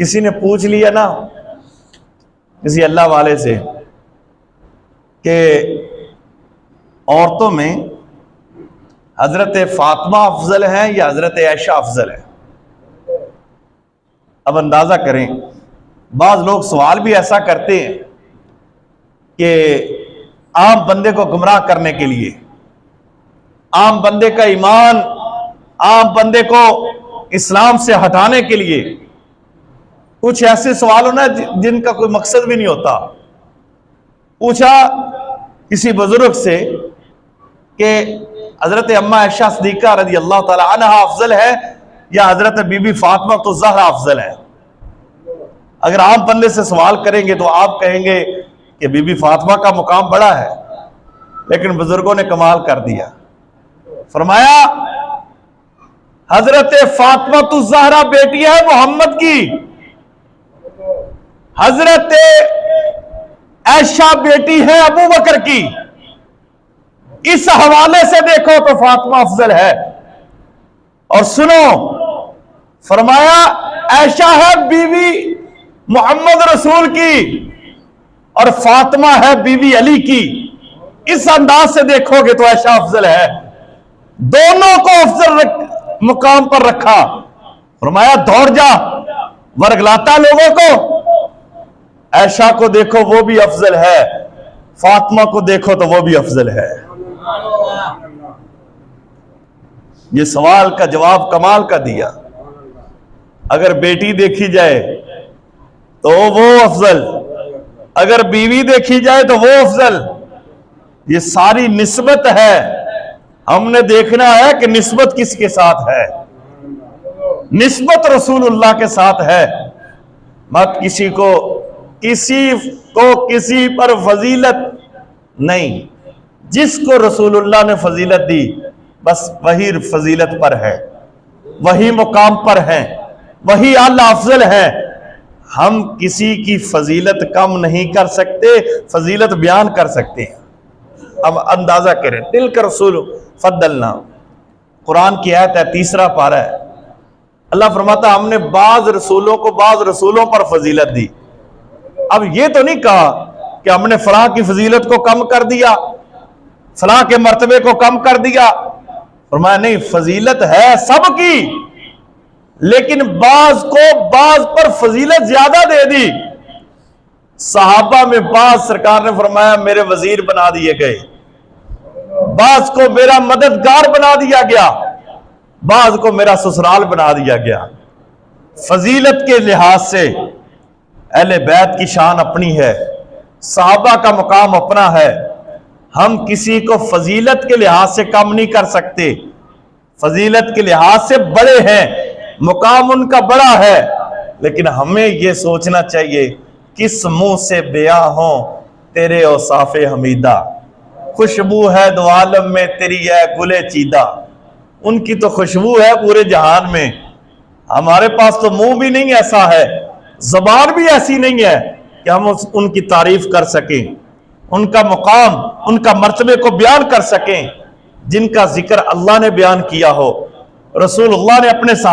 کسی نے پوچھ لیا نا کسی اللہ والے سے کہ عورتوں میں حضرت فاطمہ افضل ہیں یا حضرت عائشہ افضل ہیں؟ اب اندازہ کریں، بعض لوگ سوال بھی ایسا کرتے ہیں کہ عام بندے کو گمراہ کرنے کے لیے، عام بندے کا ایمان، عام بندے کو اسلام سے ہٹانے کے لیے کچھ ایسے سوال ہونا جن کا کوئی مقصد بھی نہیں ہوتا۔ پوچھا کسی بزرگ سے کہ حضرت اماں عائشہ صدیقہ رضی اللہ تعالی عنہ افضل ہے یا حضرت بی بی فاطمہ تو زہرا افضل ہے؟ اگر عام بندے سے سوال کریں گے تو آپ کہیں گے کہ بی بی فاطمہ کا مقام بڑا ہے، لیکن بزرگوں نے کمال کر دیا، فرمایا حضرت فاطمہ تو زہرا بیٹی ہے محمد کی، حضرت عائشہ بیٹی ہے ابو بکر کی، اس حوالے سے دیکھو تو فاطمہ افضل ہے۔ اور سنو، فرمایا عائشہ ہے بیوی محمد رسول کی اور فاطمہ ہے بیوی علی کی، اس انداز سے دیکھو گے تو عائشہ افضل ہے۔ دونوں کو افضل مقام پر رکھا، فرمایا دوڑ جا ورگلاتا لوگوں کو، عائشہ کو دیکھو وہ بھی افضل ہے، فاطمہ کو دیکھو تو وہ بھی افضل ہے۔ یہ سوال کا جواب کمال کا دیا۔ اگر بیٹی دیکھی جائے تو وہ افضل، اگر بیوی دیکھی جائے تو وہ افضل، یہ ساری نسبت ہے۔ ہم نے دیکھنا ہے کہ نسبت کس کے ساتھ ہے، نسبت رسول اللہ کے ساتھ ہے۔ مت کسی پر فضیلت نہیں، جس کو رسول اللہ نے فضیلت دی بس وہی فضیلت پر ہے، وہی مقام پر ہے، وہی اعلیٰ افضل ہے۔ ہم کسی کی فضیلت کم نہیں کر سکتے، فضیلت بیان کر سکتے ہیں۔ اب اندازہ کریں، تلک رسول فضلنا، قرآن کی آیت ہے، 3 پارہ ہے۔ اللہ فرماتا ہم نے بعض رسولوں کو بعض رسولوں پر فضیلت دی۔ اب یہ تو نہیں کہا کہ ہم نے فلاں کی فضیلت کو کم کر دیا، فلاں کے مرتبے کو کم کر دیا۔ فرمایا نہیں، فضیلت ہے سب کی، لیکن بعض کو بعض پر فضیلت زیادہ دے دی۔ صحابہ میں بعض سرکار نے فرمایا میرے وزیر بنا دیے گئے، بعض کو میرا مددگار بنا دیا گیا، بعض کو میرا سسرال بنا دیا گیا۔ فضیلت کے لحاظ سے اہل بیت کی شان اپنی ہے، صحابہ کا مقام اپنا ہے۔ ہم کسی کو فضیلت کے لحاظ سے کم نہیں کر سکتے، فضیلت کے لحاظ سے بڑے ہیں، مقام ان کا بڑا ہے، لیکن ہمیں یہ سوچنا چاہیے کس منہ سے بیاں ہوں تیرے اوصاف حمیدہ، خوشبو ہے دو عالم میں تیری ہے گلے چیدہ۔ ان کی تو خوشبو ہے پورے جہان میں، ہمارے پاس تو منہ بھی نہیں ایسا ہے، زبان بھی ایسی نہیں ہے کہ ہم ان کی تعریف کر سکیں، ان کا مقام، ان کا مرتبے کو بیان کر سکیں جن کا ذکر اللہ نے بیان کیا ہو، رسول اللہ نے اپنے ساتھ